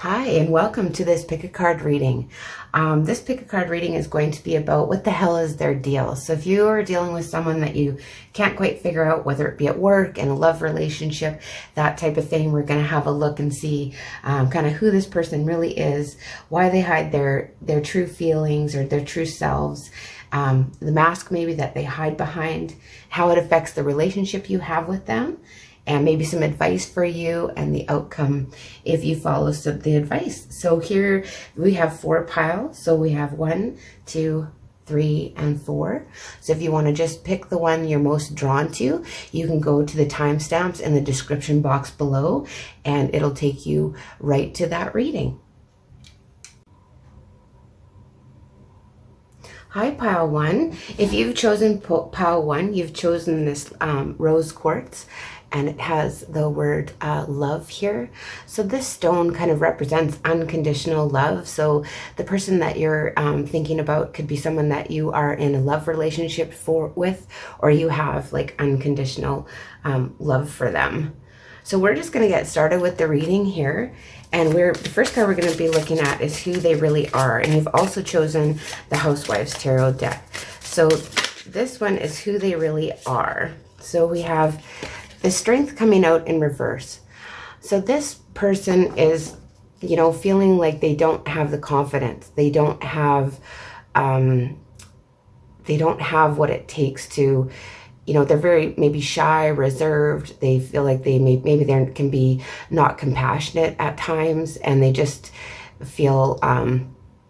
Hi, and welcome to this pick a card reading. This pick a card reading is going to be about what the hell is their deal. So if you are dealing with someone that you can't quite figure out, whether it be at work, in a love relationship, that type of thing, we're going to have a look and see kind of who this person really is, why they hide their true feelings or their true selves, the mask maybe that they hide behind, how it affects the relationship you have with them, and maybe some advice for you and the outcome if you follow the advice. So here we have 4 piles. So we have 1, 2, 3, and 4. So if you want to just pick the one you're most drawn to, you can go to the timestamps in the description box below and it'll take you right to that reading. Hi, pile 1. If you've chosen pile 1, you've chosen this rose quartz, and it has the word love here. So this stone kind of represents unconditional love. So the person that you're thinking about could be someone that you are in a love relationship with, or you have like unconditional love for them. So we're just going to get started with the reading here. And the first card we're going to be looking at is who they really are. And you've also chosen the Housewives Tarot deck. So this one is who they really are. So we have the Strength coming out in reverse. So this person is, you know, feeling like they don't have the confidence. They don't have what it takes to, you know, they're very maybe shy, reserved. They feel like maybe they can be not compassionate at times, and they just feel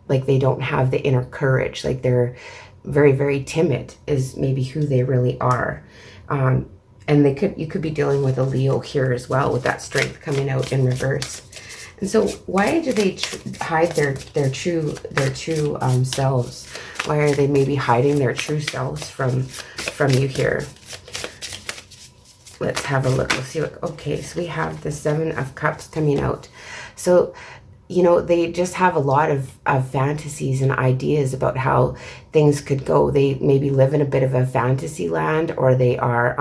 like they don't have the inner courage. Like they're very, very timid is maybe who they really are. And you could be dealing with a Leo here as well, with that Strength coming out in reverse. And so why do they hide their true selves? Why are they maybe hiding their true selves from you here? Let's have a look. We'll see what, okay, so we have the 7 of Cups coming out. So, you know, they just have a lot of fantasies and ideas about how things could go. They maybe live in a bit of a fantasy land, or they are,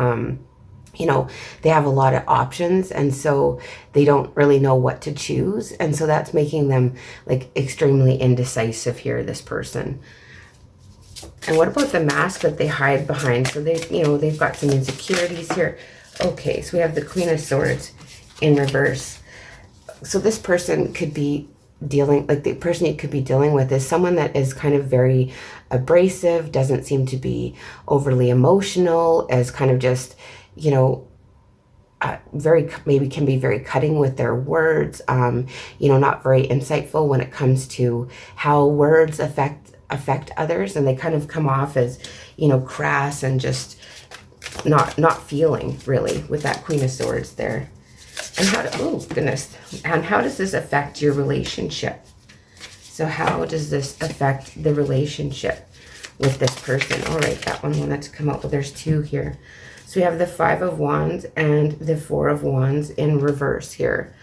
you know, they have a lot of options, and so they don't really know what to choose. And so that's making them like extremely indecisive here, this person. And what about the mask that they hide behind? So they, you know, they've got some insecurities here. Okay, so we have the Queen of Swords in reverse. So this person could be dealing, like the person you could be dealing with is someone that is kind of very abrasive, doesn't seem to be overly emotional, as kind of just, you know, maybe can be very cutting with their words, you know, not very insightful when it comes to how words affect others, and they kind of come off as, you know, crass and just not feeling really with that Queen of Swords there. And oh goodness, and how does this affect your relationship? So how does this affect the relationship with this person? All right, that one wanted to come out, but there's 2 here. So we have the 5 of Wands and the 4 of Wands in reverse here.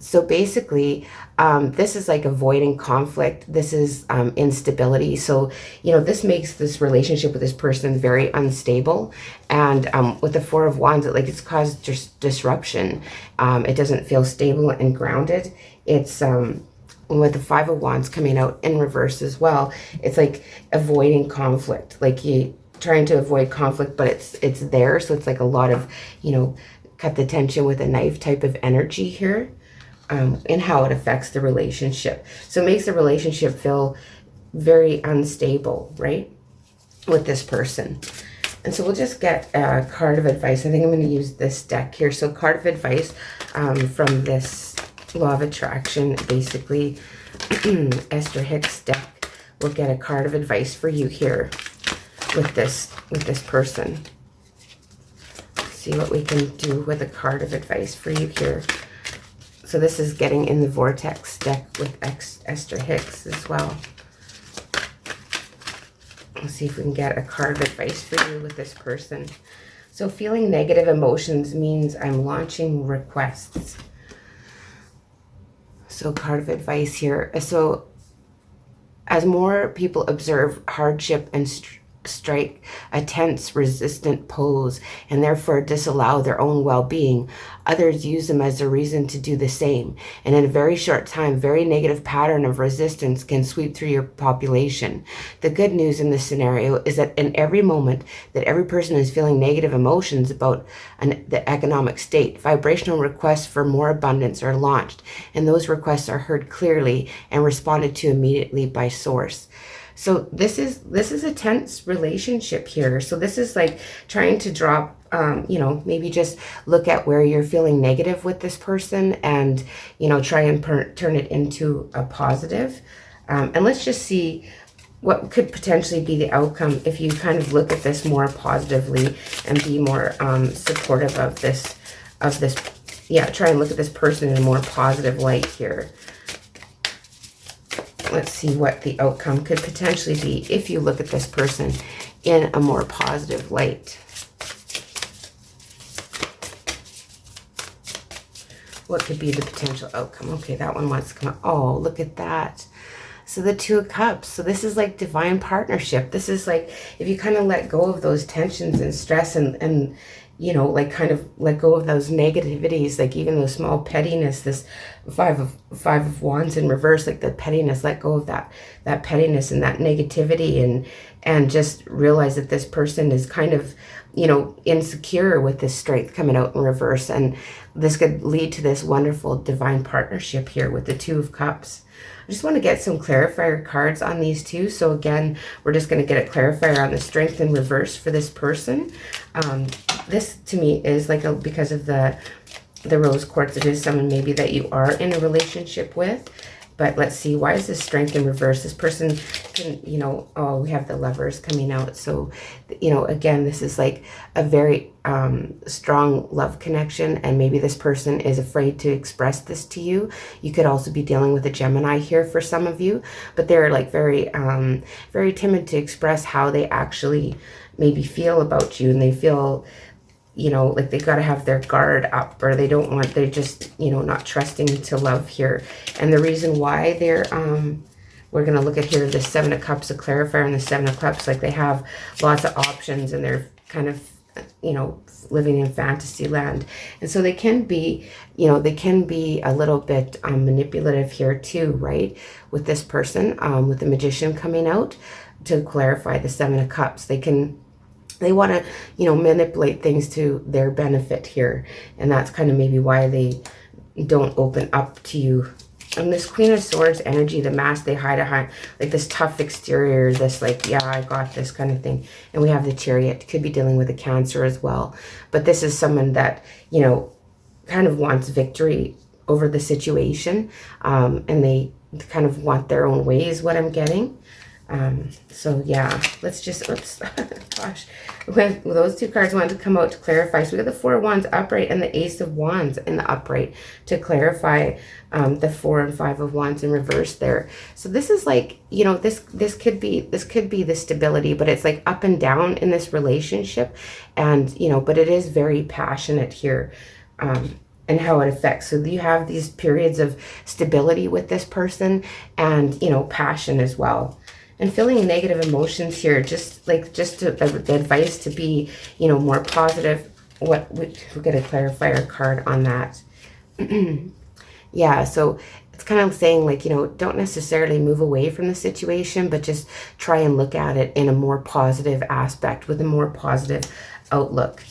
So basically, this is like avoiding conflict. This is instability. So, you know, this makes this relationship with this person very unstable. And with the 4 of Wands, it's caused just disruption. It doesn't feel stable and grounded. It's with the 5 of Wands coming out in reverse as well, it's like avoiding conflict. Like you trying to avoid conflict, but it's there. So it's like a lot of, you know, cut the tension with a knife type of energy here. And how it affects the relationship. So it makes the relationship feel very unstable, right, with this person. And so we'll just get a card of advice. I think I'm going to use this deck here. So card of advice from this Law of Attraction, basically Esther Hicks deck. We'll get a card of advice for you here with this person. Let's see what we can do with a card of advice for you here. So this is getting in the Vortex deck with Esther Hicks as well. Let's see if we can get a card of advice for you with this person. So feeling negative emotions means I'm launching requests. So card of advice here. So as more people observe hardship and strike a tense, resistant pose and therefore disallow their own well-being, others use them as a reason to do the same. And in a very short time, very negative pattern of resistance can sweep through your population. The good news in this scenario is that in every moment that every person is feeling negative emotions about the economic state, vibrational requests for more abundance are launched, and those requests are heard clearly and responded to immediately by source. So this is a tense relationship here. So this is like trying to drop, maybe just look at where you're feeling negative with this person and, try and turn it into a positive. And let's just see what could potentially be the outcome if you kind of look at this more positively and be more supportive of this. Try and look at this person in a more positive light here. Let's see what the outcome could potentially be if you look at this person in a more positive light. What could be the potential outcome? Okay, that one wants to come out. Oh, look at that. So the Two of Cups. So this is like divine partnership. This is like if you kind of let go of those tensions and stress and like kind of let go of those negativities, like even those small pettiness, this five of wands in reverse, like the pettiness, let go of that pettiness and that negativity and just realize that this person is kind of, insecure with this strength coming out in reverse. And this could lead to this wonderful divine partnership here with the Two of Cups. I just want to get some clarifier cards on these two. So again, we're just going to get a clarifier on the strength in reverse for this person. This to me is like because of the rose quartz, it is someone maybe that you are in a relationship with. But let's see, why is this strength in reverse? This person can, we have the Lovers coming out. So, again, this is like a very strong love connection. And maybe this person is afraid to express this to you. You could also be dealing with a Gemini here for some of you. But they're like very, very timid to express how they actually maybe feel about you. And they feel like they got to have their guard up, or they're just, not trusting to love here. And the reason why they're, we're going to look at here, the Seven of Cups, a clarifier, and the Seven of Cups, like they have lots of options and they're kind of, living in fantasy land. And so they can be, a little bit manipulative here too, right? With this person, with the Magician coming out to clarify the Seven of Cups, they want to, manipulate things to their benefit here. And that's kind of maybe why they don't open up to you. And this Queen of Swords energy, the mask they hide behind, like this tough exterior, this like, yeah, I got this kind of thing. And we have the Chariot, could be dealing with a Cancer as well. But this is someone that, kind of wants victory over the situation. And they kind of want their own way is what I'm getting. So yeah, let's just, oops, gosh, when those two cards wanted to come out to clarify. So we got the Four of Wands upright and the Ace of Wands in the upright to clarify the Four and Five of Wands in reverse there. So this is like, this could be the stability, but it's like up and down in this relationship. And, but it is very passionate here. And how it affects. So you have these periods of stability with this person and, passion as well. And feeling negative emotions here, the advice to be, more positive. We'll get a clarifier card on that. Yeah, so it's kind of saying like, don't necessarily move away from the situation, but just try and look at it in a more positive aspect with a more positive outlook.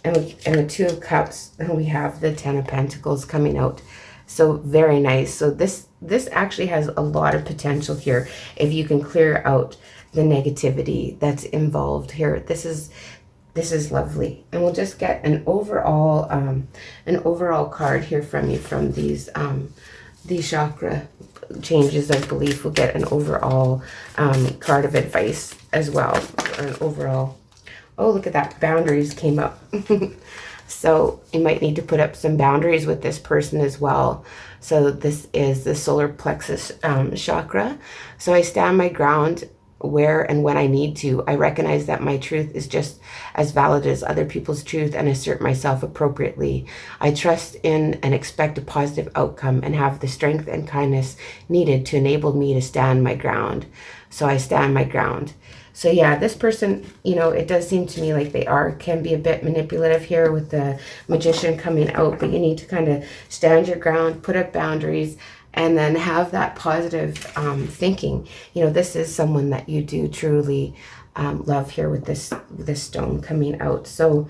And the Two of Cups, and we have the Ten of Pentacles coming out. So very nice. So this actually has a lot of potential here if you can clear out the negativity that's involved here. This is lovely. And we'll just get an overall card here from you from these chakra changes of belief. We'll get an overall card of advice as well, or an overall. Oh, look at that, boundaries came up. So you might need to put up some boundaries with this person as well. So this is the solar plexus chakra. So I stand my ground where and when I need to. I recognize that my truth is just as valid as other people's truth and assert myself appropriately. I trust in and expect a positive outcome and have the strength and kindness needed to enable me to stand my ground. So I stand my ground. So yeah, this person, you know, it does seem to me like they can be a bit manipulative here with the Magician coming out, but you need to kind of stand your ground, put up boundaries, and then have that positive thinking. You know, this is someone that you do truly love here with this stone coming out. So,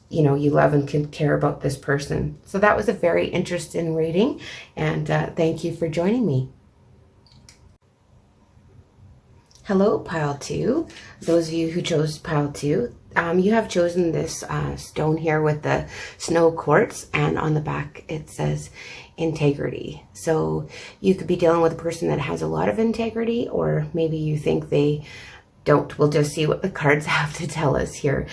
you know, you love and can care about this person. So that was a very interesting reading, and thank you for joining me. Hello, pile 2. Those of you who chose pile 2, you have chosen this stone here with the snow quartz, and on the back it says integrity. So you could be dealing with a person that has a lot of integrity, or maybe you think they don't. We'll just see what the cards have to tell us here.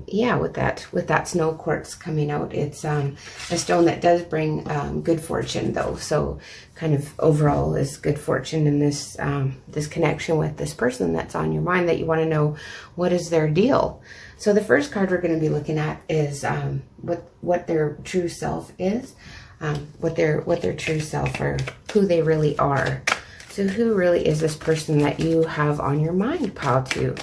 Yeah, with that snow quartz coming out, it's a stone that does bring good fortune though. So kind of overall is good fortune in this this connection with this person that's on your mind, that you want to know what is their deal. So the first card we're going to be looking at is what their true self is, what their true self, or who they really are. So who really is this person that you have on your mind, pile 2?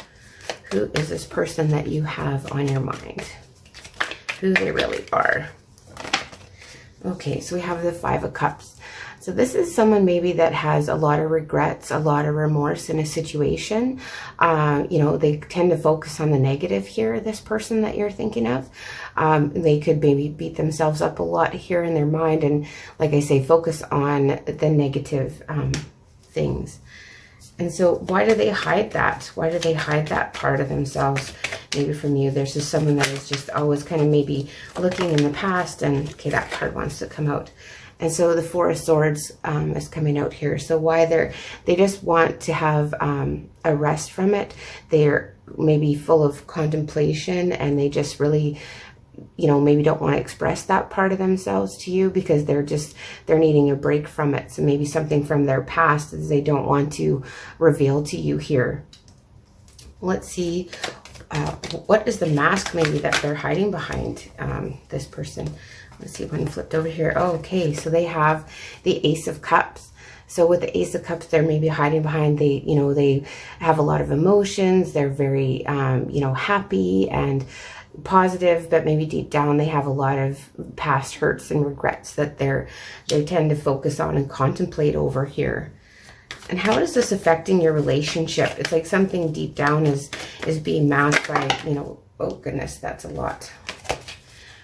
Who is this person that you have on your mind? Who they really are. Okay, so we have the 5 of Cups. So this is someone maybe that has a lot of regrets, a lot of remorse in a situation. You know, they tend to focus on the negative here, this person that you're thinking of. They could maybe beat themselves up a lot here in their mind, and like I say, focus on the negative things. And so why do they hide that? Why do they hide that part of themselves maybe from you? There's just someone that is just always kind of maybe looking in the past, and okay, that card wants to come out. And so the 4 of Swords is coming out here. So why they just want to have a rest from it. They're maybe full of contemplation, and they just really, you know, maybe don't want to express that part of themselves to you because they're needing a break from it. So maybe something from their past that they don't want to reveal to you here. Let's see, what is the mask maybe that they're hiding behind, this person? Let's see, one flipped over here. Oh, okay, so they have the Ace of Cups. So with the Ace of Cups, they're maybe hiding behind, they have a lot of emotions. They're very, you know, happy and positive, but maybe deep down they have a lot of past hurts and regrets that they tend to focus on and contemplate over here. And how is this affecting your relationship? It's like something deep down is being masked by, you know, oh goodness, that's a lot.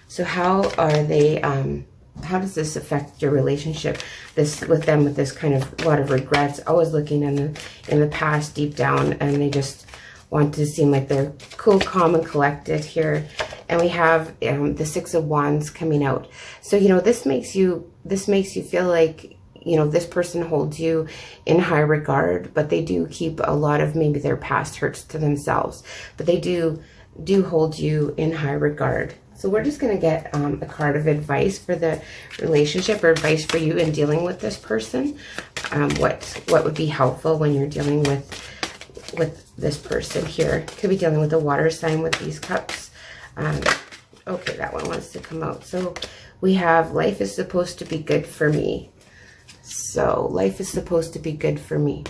So how are they, how does this affect your relationship? With this kind of lot of regrets, always looking in the past deep down, and they just want to seem like they're cool, calm, and collected here. And we have the 6 of Wands coming out. So, you know, this makes you feel like, you know, this person holds you in high regard, but they do keep a lot of maybe their past hurts to themselves, but they do hold you in high regard. So we're just going to get a card of advice for the relationship, or advice for you in dealing with this person. What would be helpful when you're dealing with this person here? Could be dealing with a water sign with these cups. Okay, that one wants to come out. So we have, life is supposed to be good for me. So life is supposed to be good for me.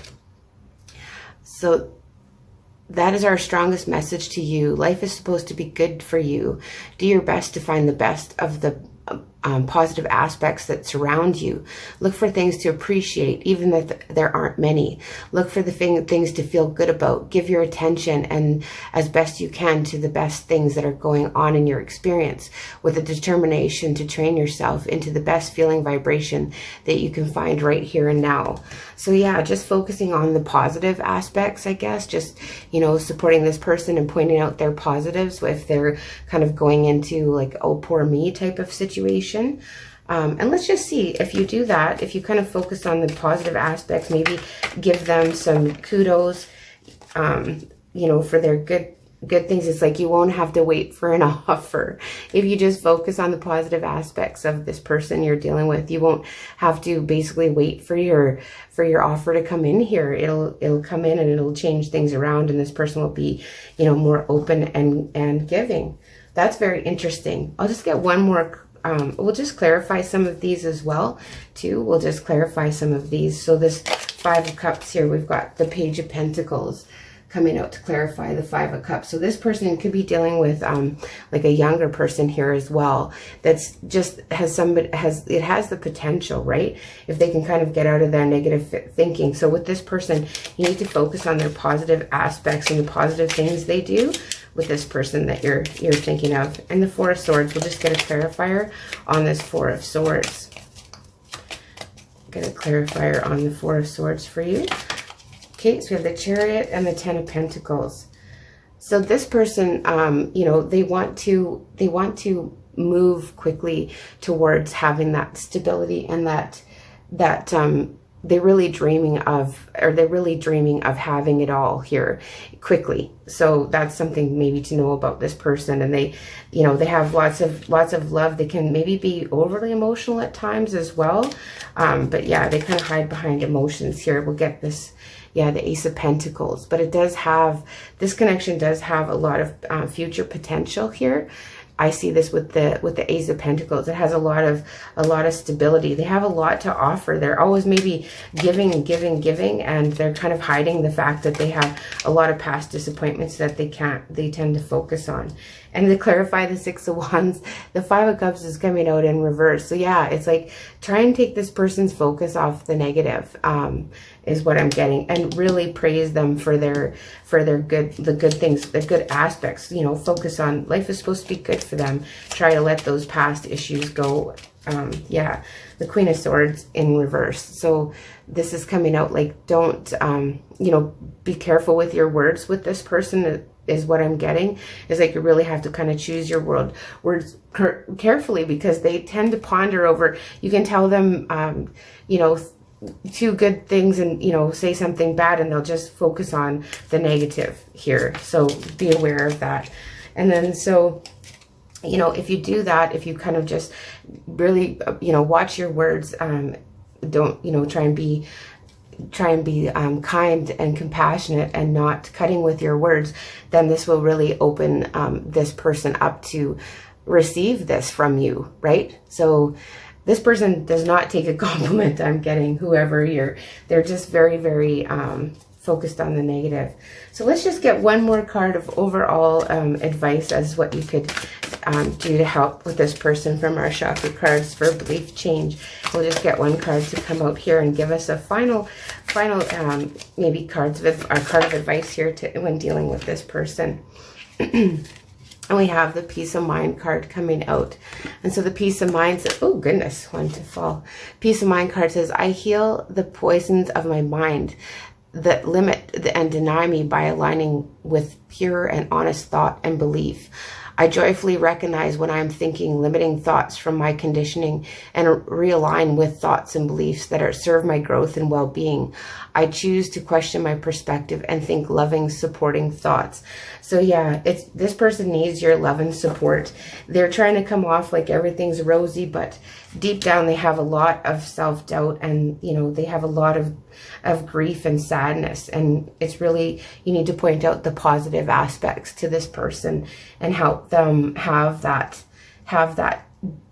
So that is our strongest message to you. Life is supposed to be good for you. Do your best to find the best of the positive aspects that surround you. Look for things to appreciate, even if there aren't many. Look for the things to feel good about. Give your attention and as best you can to the best things that are going on in your experience, with a determination to train yourself into the best feeling vibration that you can find right here and now. So yeah, just focusing on the positive aspects, I guess, just, you know, supporting this person and pointing out their positives if they're kind of going into like, oh, poor me type of situation. And let's just see if you do that, if you kind of focus on the positive aspects, maybe give them some kudos, you know, for their good things. It's like you won't have to wait for an offer. If you just focus on the positive aspects of this person you're dealing with, you won't have to basically wait for your offer to come in here. It'll come in and it'll change things around, and this person will be, you know, more open and giving. That's very interesting. I'll just get one more. We'll just clarify some of these as well, too. We'll just clarify some of these. So this 5 of Cups here, we've got the Page of Pentacles coming out to clarify the Five of Cups. So this person could be dealing with like a younger person here as well. That's just has the potential, right? If they can kind of get out of their negative thinking. So with this person, you need to focus on their positive aspects and the positive things they do with this person that you're thinking of. And the Four of Swords, we'll just get a clarifier on this Four of Swords. Get a clarifier on the Four of Swords for you. Okay, so we have the Chariot and the Ten of Pentacles. So this person, you know, they want to move quickly towards having that stability, and that they're really dreaming of having it all here quickly. So that's something maybe to know about this person. And they, you know, they have lots of love. They can maybe be overly emotional at times as well. But yeah, they kind of hide behind emotions here. We'll get this. Yeah, the Ace of Pentacles, but it does have, this connection does have a lot of future potential here. I see this with the Ace of Pentacles. It has a lot of stability. They have a lot to offer. They're always maybe giving, and they're kind of hiding the fact that they have a lot of past disappointments that they tend to focus on. And to clarify the Six of Wands, the Five of Cups is coming out in reverse. So yeah, it's like try and take this person's focus off the negative, is what I'm getting, and really praise them for the good things, the good aspects. You know, focus on life is supposed to be good for them. Try to let those past issues go. Yeah, the Queen of Swords in reverse. So this is coming out like, don't, you know, be careful with your words with this person, is what I'm getting. Is like you really have to kind of choose your words carefully, because they tend to ponder over, you can tell them, you know, two good things and, you know, say something bad, and they'll just focus on the negative here. So be aware of that. And then, so, you know, if you do that, if you kind of just really, you know, watch your words, don't, you know, try and be kind and compassionate and not cutting with your words, then this will really open this person up to receive this from you, right? So this person does not take a compliment, I'm getting, whoever they're just very, very focused on the negative. So let's just get one more card of overall advice as what you could do to help with this person from our chakra cards for belief change. We'll just get one card to come out here and give us a final maybe card of advice here when dealing with this person. And we have the Peace of Mind card coming out. And so the Peace of Mind says, oh goodness, one to fall. Peace of Mind card says, I heal the poisons of my mind that limit and deny me by aligning with pure and honest thought and belief. I joyfully recognize when I am thinking limiting thoughts from my conditioning and realign with thoughts and beliefs that serve my growth and well-being. I choose to question my perspective and think loving, supporting thoughts. So yeah, this person needs your love and support. They're trying to come off like everything's rosy, but deep down they have a lot of self-doubt, and you know, they have a lot of grief and sadness, and it's really, you need to point out the positive aspects to this person and help them have that,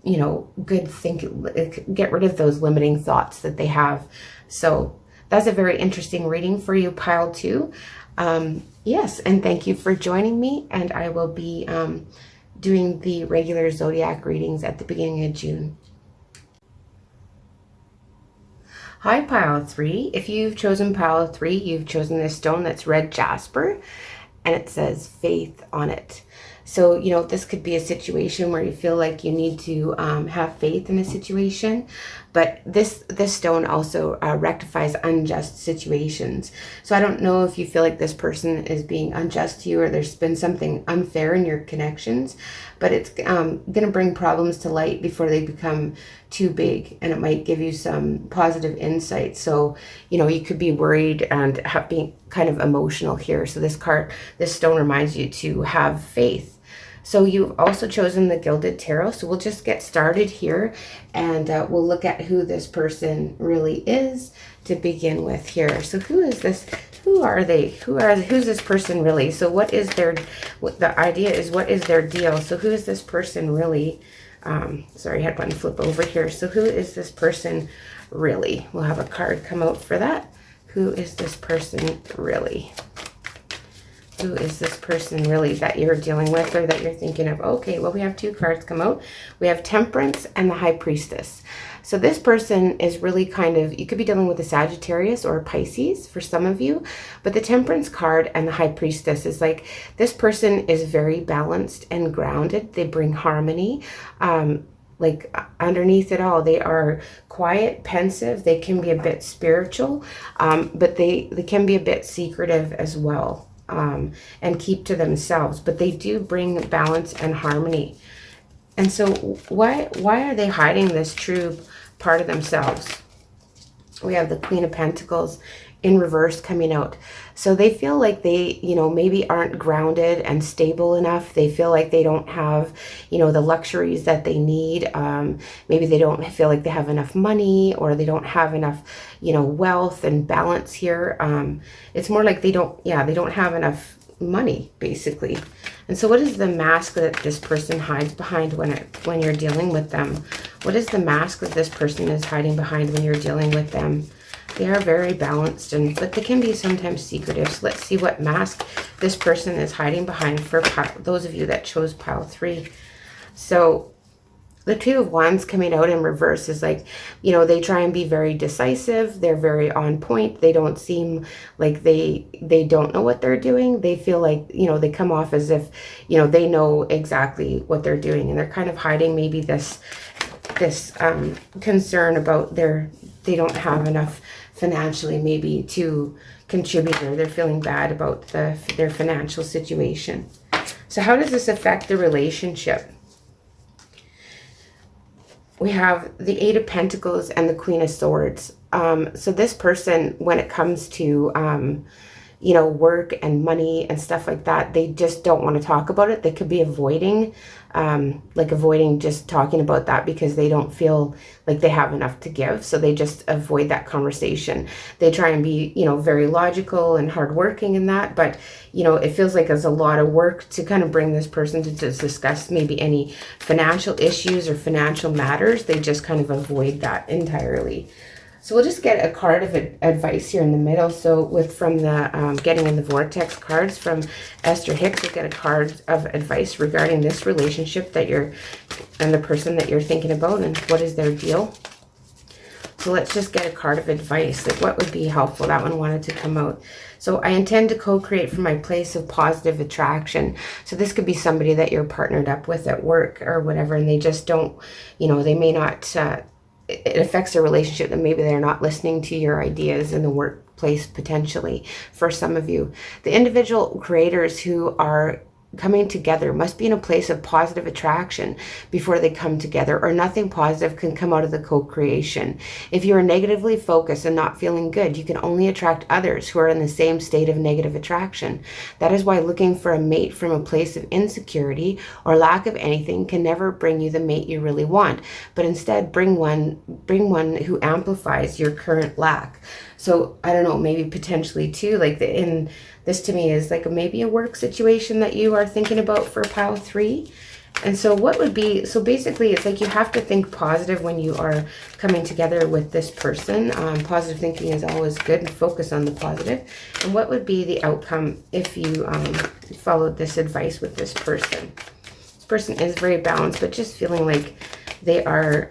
you know, good thinking, get rid of those limiting thoughts that they have. So that's a very interesting reading for you, pile 2. Yes, and thank you for joining me, and I will be doing the regular zodiac readings at the beginning of June. Hi, pile 3. If you've chosen pile 3, you've chosen this stone that's red jasper, and it says faith on it. So, you know, this could be a situation where you feel like you need to have faith in a situation, but this stone also rectifies unjust situations. So I don't know if you feel like this person is being unjust to you, or there's been something unfair in your connections, but it's going to bring problems to light before they become too big, and it might give you some positive insight. So, you know, you could be worried and being kind of emotional here. So this stone reminds you to have faith. So you've also chosen the Gilded Tarot. So we'll just get started here, and we'll look at who this person really is to begin with here. So who is this? Who are they? Who's this person really? So what is the idea is, what is their deal? So who is this person really? Sorry, I had one flip over here. So who is this person really? We'll have a card come out for that. Who is this person really? Who is this person really that you're dealing with or that you're thinking of? Okay, well, we have 2 cards come out. We have Temperance and the High Priestess. So this person is really kind of, you could be dealing with a Sagittarius or a Pisces for some of you, but the Temperance card and the High Priestess is like, this person is very balanced and grounded. They bring harmony. Like underneath it all, they are quiet, pensive. They can be a bit spiritual, but they can be a bit secretive as well. And keep to themselves, but they do bring balance and harmony. And so why are they hiding this true part of themselves? We have the Queen of Pentacles in reverse coming out. So they feel like they, maybe aren't grounded and stable enough. They feel like they don't have, the luxuries that they need. Maybe they don't feel like they have enough money, or they don't have enough, wealth and balance here. It's more like they don't have enough money, basically. And so what is the mask that this person hides behind when you're dealing with them? What is the mask that this person is hiding behind when you're dealing with them? They are very balanced, but they can be sometimes secretive. So let's see what mask this person is hiding behind for those of you that chose pile 3. So the Two of Wands coming out in reverse is like, they try and be very decisive. They're very on point. They don't seem like they don't know what they're doing. They feel like, they come off as if, they know exactly what they're doing. And they're kind of hiding maybe this concern about they don't have enough financially maybe to contribute, or they're feeling bad about their financial situation. So how does this affect the relationship? We have the 8 of Pentacles and the Queen of Swords. So this person, when it comes to, work and money and stuff like that, they just don't want to talk about it. They could be avoiding just talking about that because they don't feel like they have enough to give. So they just avoid that conversation. They try and be, very logical and hardworking in that, but, it feels like there's a lot of work to kind of bring this person to discuss maybe any financial issues or financial matters. They just kind of avoid that entirely. So we'll just get a card of advice here in the middle. So from the Getting in the Vortex cards from Esther Hicks, we'll get a card of advice regarding this relationship and the person that you're thinking about, and what is their deal. So let's just get a card of advice. Like, what would be helpful? That one wanted to come out. So I intend to co-create from my place of positive attraction. So this could be somebody that you're partnered up with at work or whatever, and they just don't, they may not... it affects their relationship, that maybe they're not listening to your ideas in the workplace potentially for some of you. The individual creators who are coming together must be in a place of positive attraction before they come together, or nothing positive can come out of the co-creation. If you are negatively focused and not feeling good, you can only attract others who are in the same state of negative attraction. That is why looking for a mate from a place of insecurity or lack of anything can never bring you the mate you really want, but instead bring one who amplifies your current lack. So I don't know, maybe potentially too, like this to me is like maybe a work situation that you are thinking about for pile 3. And so so basically it's like you have to think positive when you are coming together with this person. Positive thinking is always good, and focus on the positive. And what would be the outcome if you followed this advice with this person? This person is very balanced, but just feeling like they are,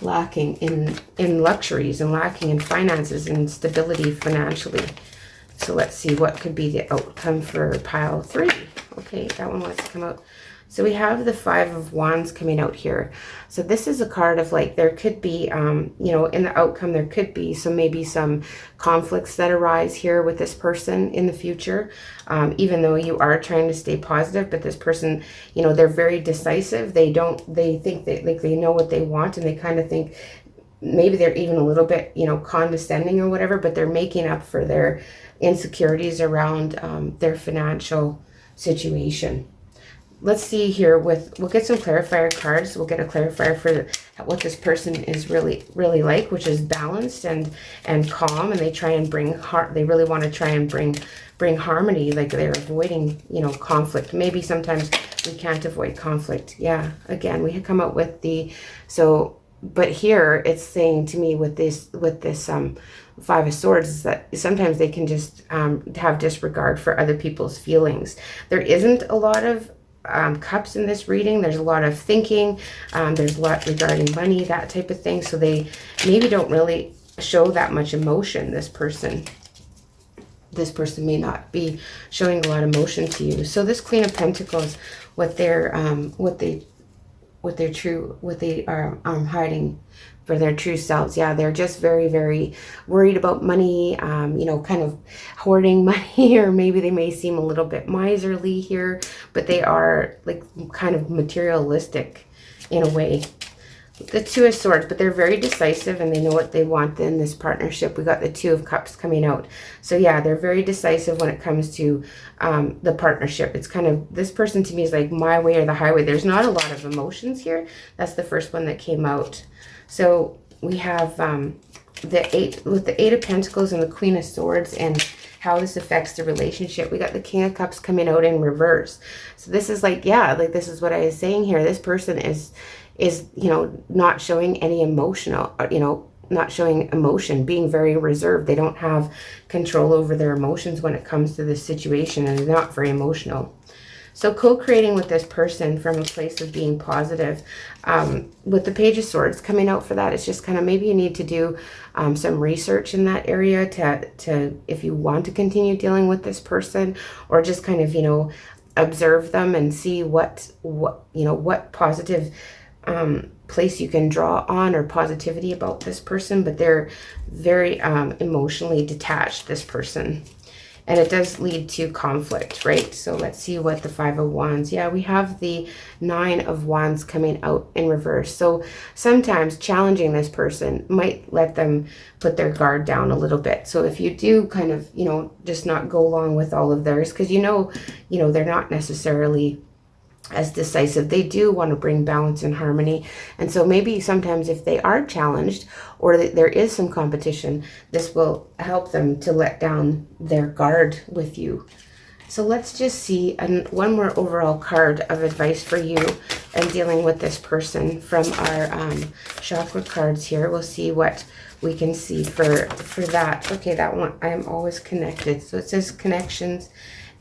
lacking in luxuries and lacking in finances and stability financially. So let's see what could be the outcome for pile 3. Okay, that one wants to come out. So we have the 5 of Wands coming out here. So this is a card of like, there could be, in the outcome, there could be maybe some conflicts that arise here with this person in the future. Even though you are trying to stay positive, but this person, they're very decisive. They think that like they know what they want, and they kind of think maybe they're even a little bit, condescending or whatever, but they're making up for their insecurities around their financial situation. Let's see here we'll get some clarifier cards. We'll get a clarifier for what this person is really like, which is balanced and calm, and they try and they really want to try and bring harmony, like they're avoiding, conflict. Maybe sometimes we can't avoid conflict. Yeah, again, we come up with but here it's saying to me with this Five of Swords is that sometimes they can just have disregard for other people's feelings. There isn't a lot of cups in this reading. There's a lot of thinking. There's a lot regarding money, that type of thing. So they maybe don't really show that much emotion, this person. This person may not be showing a lot of emotion to you. So this Queen of Pentacles, what they are hiding for their true selves. Yeah, they're just very, very worried about money, you know, kind of hoarding money, or maybe they may seem a little bit miserly here, but they are like kind of materialistic in a way. The Two of Swords, but they're very decisive and they know what they want in this partnership. We got the Two of Cups coming out. So yeah, they're very decisive when it comes to the partnership. It's kind of, this person to me is like my way or the highway. There's not a lot of emotions here. That's the first one that came out. So we have the Eight of Pentacles and the Queen of Swords and how this affects the relationship. We got the King of Cups coming out in reverse. So this is like, yeah, like this is what I was saying here. This person is, you know, not showing any emotional, you know, not showing emotion, being very reserved. They don't have control over their emotions when it comes to this situation, and they're not very emotional. So co-creating with this person from a place of being positive. With the Page of Swords coming out for that, it's just kind of maybe you need to do some research in that area to if you want to continue dealing with this person, or just kind of, you know, observe them and see what you know, what positive place you can draw on, or positivity about this person. But they're very emotionally detached, this person, and it does lead to conflict, right? So let's see what the Five of Wands. Yeah, we have the Nine of Wands coming out in reverse. So sometimes challenging this person might let them put their guard down a little bit. So if you do kind of, you know, just not go along with all of theirs, because you know they're not necessarily as decisive. They do want to bring balance and harmony. And so maybe sometimes if they are challenged, or that there is some competition, this will help them to let down their guard with you. So let's just see one more overall card of advice for you and dealing with this person from our chakra cards here. We'll see what we can see for that. Okay, that one, I am always connected. So it says connections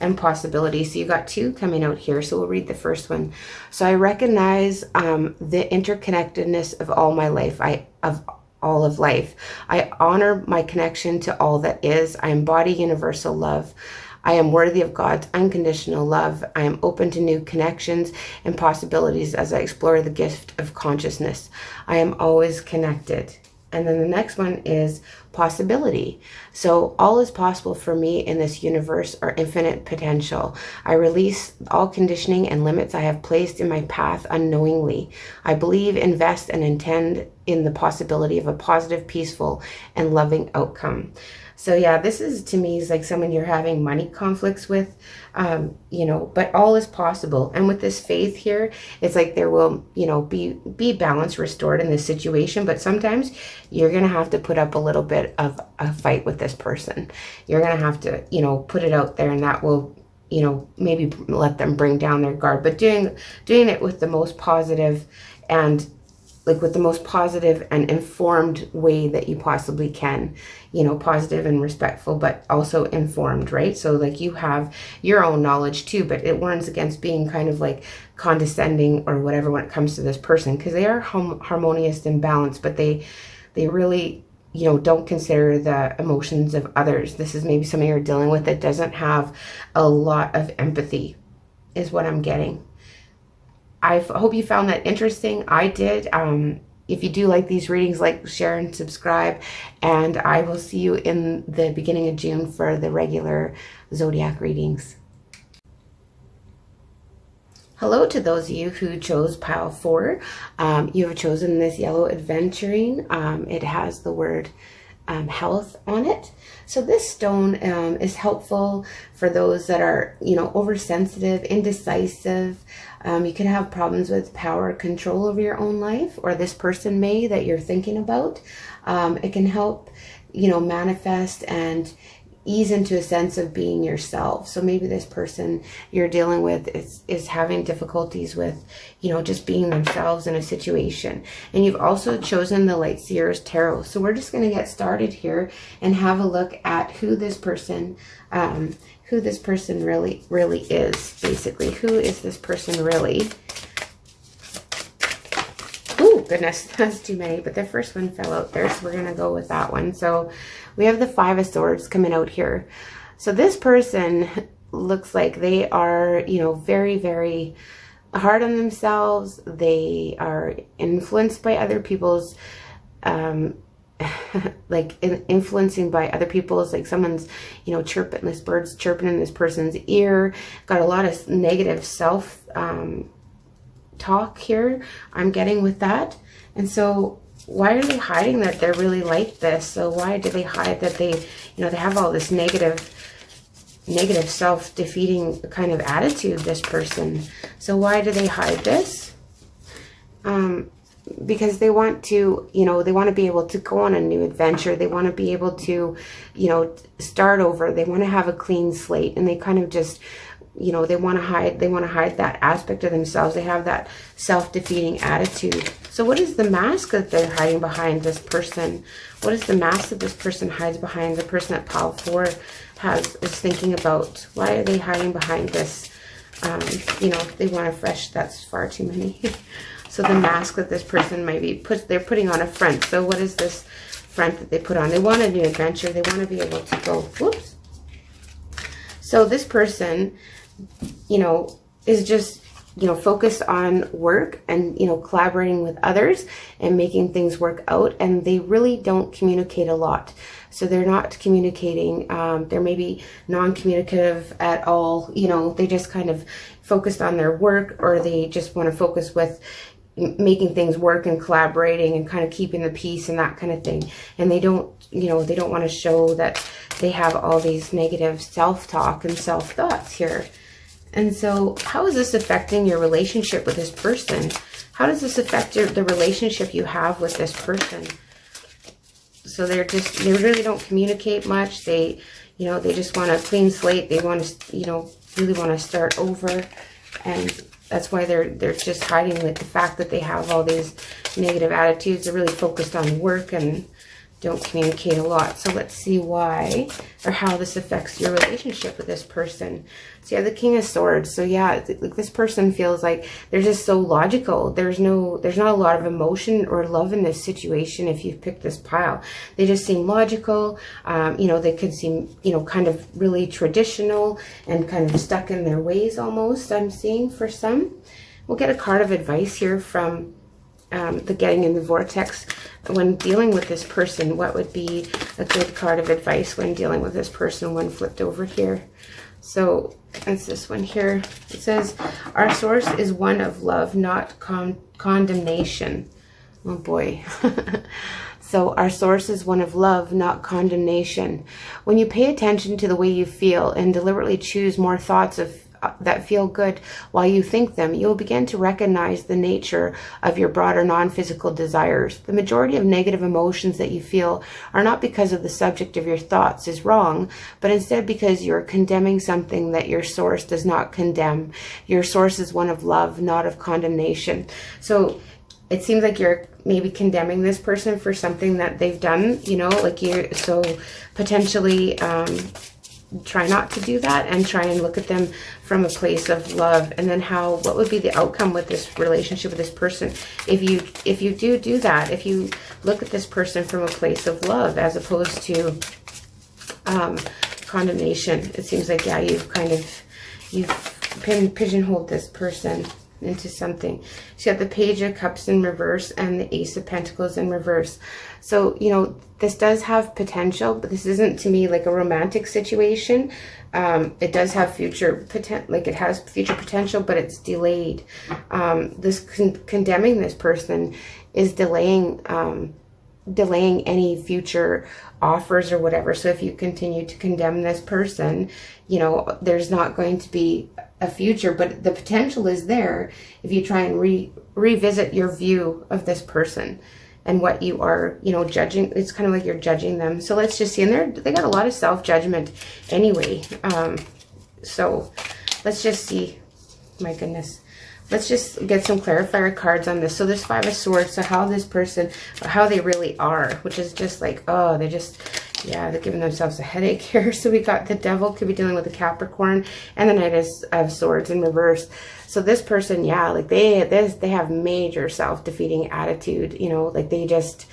and possibilities. So you got two coming out here. So we'll read the first one. So I recognize the interconnectedness of all my life. Of all of life. I honor my connection to all that is. I embody universal love. I am worthy of God's unconditional love. I am open to new connections and possibilities as I explore the gift of consciousness. I am always connected. And then the next one is possibility. So all is possible for me in this universe, or infinite potential. I release all conditioning and limits I have placed in my path unknowingly. I believe, invest, and intend in the possibility of a positive, peaceful, and loving outcome. So yeah, this is, to me, is like someone you're having money conflicts with, you know, but all is possible. And with this faith here, it's like there will, you know, be balance restored in this situation. But sometimes you're going to have to put up a little bit of a fight with this person. You're going to have to, you know, put it out there, and that will, you know, maybe let them bring down their guard. But doing it with the most positive and informed way that you possibly can, you know, positive and respectful, but also informed, right? So like you have your own knowledge too, but it warns against being kind of like condescending or whatever when it comes to this person, because they are harmonious and balanced, but they really, you know, don't consider the emotions of others. This is maybe somebody you're dealing with that doesn't have a lot of empathy, is what I'm getting. I hope you found that interesting. I did. If you do like these readings, like, share, and subscribe. And I will see you in the beginning of June for the regular zodiac readings. Hello to those of you who chose pile 4. You have chosen this yellow adventuring. It has the word health on it. So this stone is helpful for those that are, you know, oversensitive, indecisive. You could have problems with power, control over your own life, or this person may that you're thinking about. It can help, you know, manifest and, ease into a sense of being yourself. So maybe this person you're dealing with is having difficulties with, you know, just being themselves in a situation. And you've also chosen the Light Seers Tarot. So we're just going to get started here and have a look at who this person really is, basically. Who is this person really? Oh, goodness, that's too many. But the first one fell out there, so we're going to go with that one. So we have the Five of Swords coming out here. So this person looks like they are, you know, very, very hard on themselves. They are influenced by other people's, influeing by other people's, like someone's, you know, chirping, this bird's chirping in this person's ear. Got a lot of negative self talk here, I'm getting with that. And so why are they hiding that they're really like this? So why do they hide that they, you know, they have all this negative self-defeating kind of attitude, this person? So why do they hide this? Because they want to, you know, they want to be able to go on a new adventure. They want to be able to, you know, start over. They want to have a clean slate, and they kind of just, you know, they want to hide that aspect of themselves. They have that self-defeating attitude. So what is the mask that they're hiding behind, this person? What is the mask that this person hides behind? The person that Pile 4 is thinking about. Why are they hiding behind this? You know, they want a fresh, that's far too many. So the mask that this person might be, they're putting on a front. So what is this front that they put on? They want a new adventure. They want to be able to go, whoops. So this person, you know, is just, you know, focused on work and, you know, collaborating with others and making things work out. And they really don't communicate a lot. So they're not communicating. They're maybe non-communicative at all. You know, they just kind of focused on their work, or they just want to focus with making things work and collaborating and kind of keeping the peace and that kind of thing. And they don't, you know, they don't want to show that they have all these negative self-talk and self-thoughts here. And so how is this affecting your relationship with this person? How does this affect the relationship you have with this person? So they really don't communicate much. They, you know, they just want a clean slate. They want to, you know, really want to start over. And that's why they're just hiding with the fact that they have all these negative attitudes. They're really focused on work and don't communicate a lot. So let's see why or how this affects your relationship with this person. So you have the King of Swords. So yeah, this person feels like they're just so logical. There's not a lot of emotion or love in this situation if you've picked this pile. They just seem logical. You know, they could seem, you know, kind of really traditional and kind of stuck in their ways almost, I'm seeing for some. We'll get a card of advice here from the Getting in the Vortex. When dealing with this person, what would be a good card of advice when dealing with this person? One flipped over here. So it's this one here. It says, our source is one of love, not condemnation. Oh boy. So our source is one of love, not condemnation. When you pay attention to the way you feel and deliberately choose more thoughts that feel good while you think them, you'll begin to recognize the nature of your broader non-physical desires. The majority of negative emotions that you feel are not because of the subject of your thoughts is wrong, but instead because you're condemning something that your source does not condemn. Your source is one of love, not of condemnation. So it seems like you're maybe condemning this person for something that they've done, you know, like so potentially try not to do that and try and look at them from a place of love. And then what would be the outcome with this relationship with this person if you do that, if you look at this person from a place of love as opposed to condemnation. It seems like, yeah, you've pigeonholed this person into something. So you have the Page of Cups in reverse and the Ace of Pentacles in reverse. So, you know, this does have potential, but this isn't to me like a romantic situation. It does have future potential, like it has future potential, but it's delayed. This condemning this person is delaying any future offers or whatever. So if you continue to condemn this person, you know, there's not going to be a future, but the potential is there if you try and revisit your view of this person and what you are, you know, judging. It's kind of like you're judging them. So let's just see. And they got a lot of self-judgment anyway. So let's just see. My goodness. Let's just get some clarifier cards on this. So there's 5 of Swords. So how this person, how they really are, which is just like, oh, they're just, yeah, they're giving themselves a headache here. So we got the Devil, could be dealing with a Capricorn, and the Knight of Swords in reverse. So this person, yeah, like they have major self-defeating attitude, you know, like they just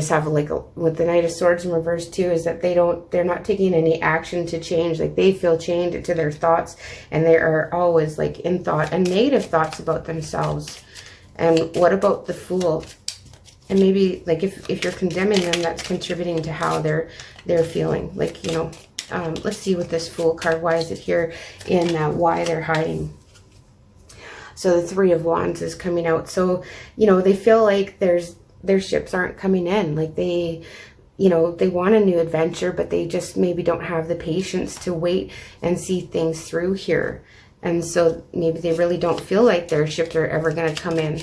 have like with the Knight of Swords in reverse too, is that they're not taking any action to change. Like they feel chained to their thoughts, and they are always like in thought and negative thoughts about themselves. And what about the Fool? And maybe like if you're condemning them, that's contributing to how they're feeling. Like, you know, let's see with this Fool card, why is it here in why they're hiding? So the 3 of Wands is coming out. So, you know, they feel like their ships aren't coming in. Like they, you know, they want a new adventure, but they just maybe don't have the patience to wait and see things through here. And so maybe they really don't feel like their ships are ever going to come in.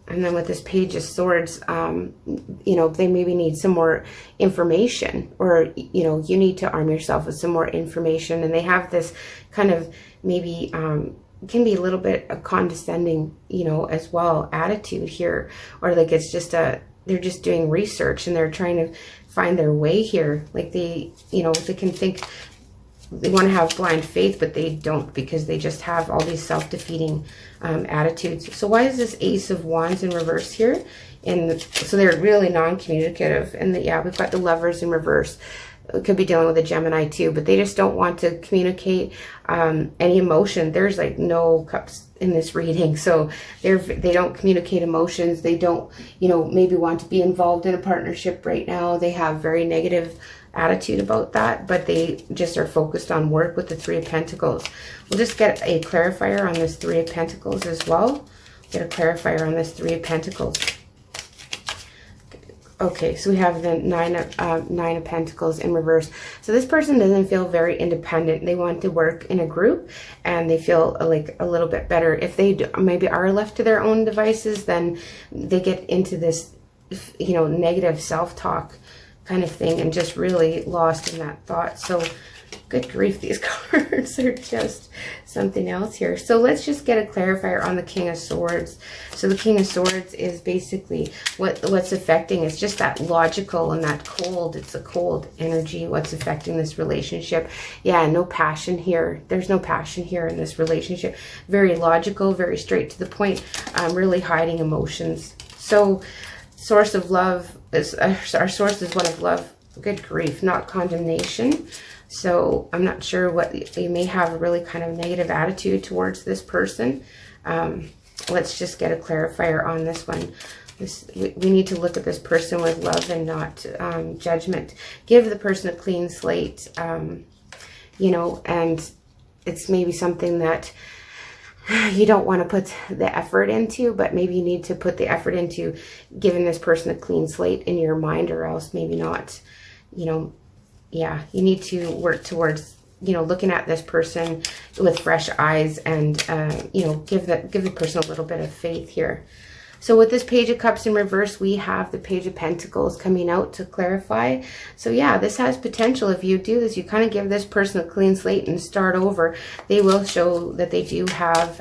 And then with this Page of Swords, you know, they maybe need some more information, or, you know, you need to arm yourself with some more information. And they have this kind of maybe, can be a little bit of condescending, you know, as well, attitude here. Or like it's just they're just doing research and they're trying to find their way here. Like they, you know, they can think they want to have blind faith, but they don't, because they just have all these self-defeating attitudes. So why is this Ace of Wands in reverse here? And so they're really non-communicative. And yeah, we've got the Lovers in reverse. It could be dealing with a Gemini too, but they just don't want to communicate any emotion. There's like no cups in this reading, so they don't communicate emotions. They don't, you know, maybe want to be involved in a partnership right now. They have very negative attitude about that, but they just are focused on work with the 3 of Pentacles. We'll just get a clarifier on this 3 of Pentacles as well. Get a clarifier on this 3 of Pentacles. Okay, so we have the Nine of Pentacles in reverse. So this person doesn't feel very independent. They want to work in a group, and they feel like a little bit better. If they maybe are left to their own devices, then they get into this, you know, negative self-talk kind of thing, and just really lost in that thought. So good grief, these cards are just something else here. So let's just get a clarifier on the King of Swords. So the King of Swords is basically what's affecting is just that logical and that cold. It's a cold energy. What's affecting this relationship? Yeah, no passion here. There's no passion here in this relationship. Very logical, very straight to the point. Really hiding emotions. So source of love is our source is one of love. Good grief, not condemnation. So I'm not sure what you may have a really kind of negative attitude towards this person. Let's just get a clarifier on this one. We need to look at this person with love and not judgment. Give the person a clean slate, you know, and it's maybe something that you don't want to put the effort into, but maybe you need to put the effort into giving this person a clean slate in your mind, or else maybe not, you know. Yeah, you need to work towards, you know, looking at this person with fresh eyes, and you know, give the person a little bit of faith here. So with this Page of Cups in reverse, we have the Page of Pentacles coming out to clarify. So yeah, this has potential. If you do this, you kind of give this person a clean slate and start over. They will show that they do have,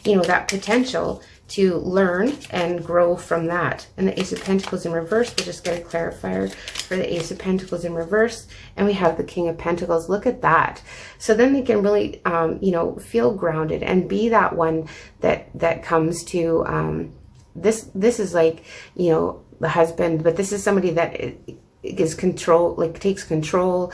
you know, that potential to learn and grow from that. And the Ace of Pentacles in reverse, we'll just get a clarifier for the Ace of Pentacles in reverse. And we have the King of Pentacles. Look at that. So then they can really, you know, feel grounded and be that one that comes to, this is like, you know, the husband, but this is somebody that is control, like takes control,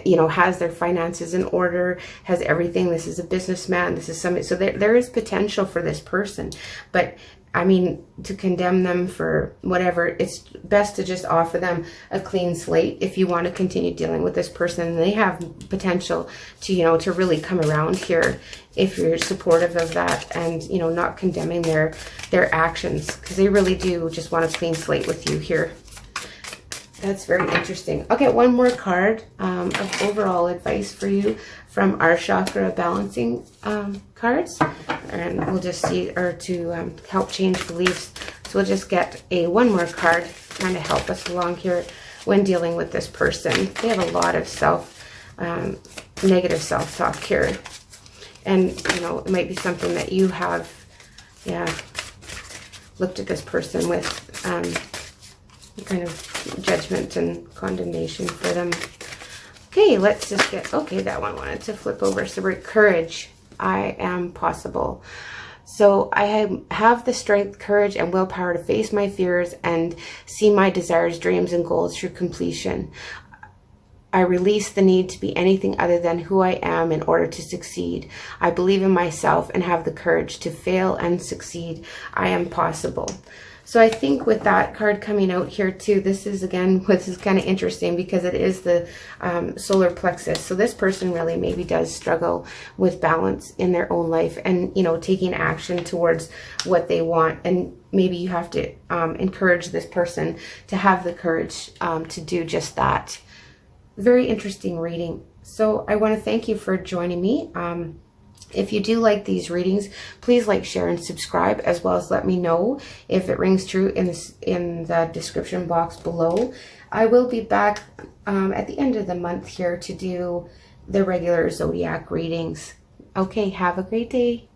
you know, has their finances in order, has everything. This is a businessman. This is somebody. So there is potential for this person, but I mean, to condemn them for whatever, it's best to just offer them a clean slate. If you want to continue dealing with this person, they have potential to, you know, to really come around here if you're supportive of that, and, you know, not condemning their actions, because they really do just want a clean slate with you here. That's very interesting. Okay, one more card of overall advice for you from our chakra balancing cards. And we'll just see, or to help change beliefs. So we'll just get one more card kind of help us along here when dealing with this person. They have a lot of negative self-talk here. And, you know, it might be something that you have, looked at this person with kind of judgment and condemnation for them. Okay, let's just get, okay, that one wanted to flip over. So we're courage. I am possible. So I have the strength, courage, and willpower to face my fears and see my desires, dreams, and goals through completion. I release the need to be anything other than who I am in order to succeed. I believe in myself and have the courage to fail and succeed. I am possible. So I think with that card coming out here too, this is kind of interesting because it is the solar plexus. So this person really maybe does struggle with balance in their own life and, you know, taking action towards what they want. And maybe you have to encourage this person to have the courage to do just that. Very interesting reading. So I want to thank you for joining me. If you do like these readings, please like, share, and subscribe, as well as let me know if it rings true in the description box below. I will be back at the end of the month here to do the regular zodiac readings. Okay, have a great day.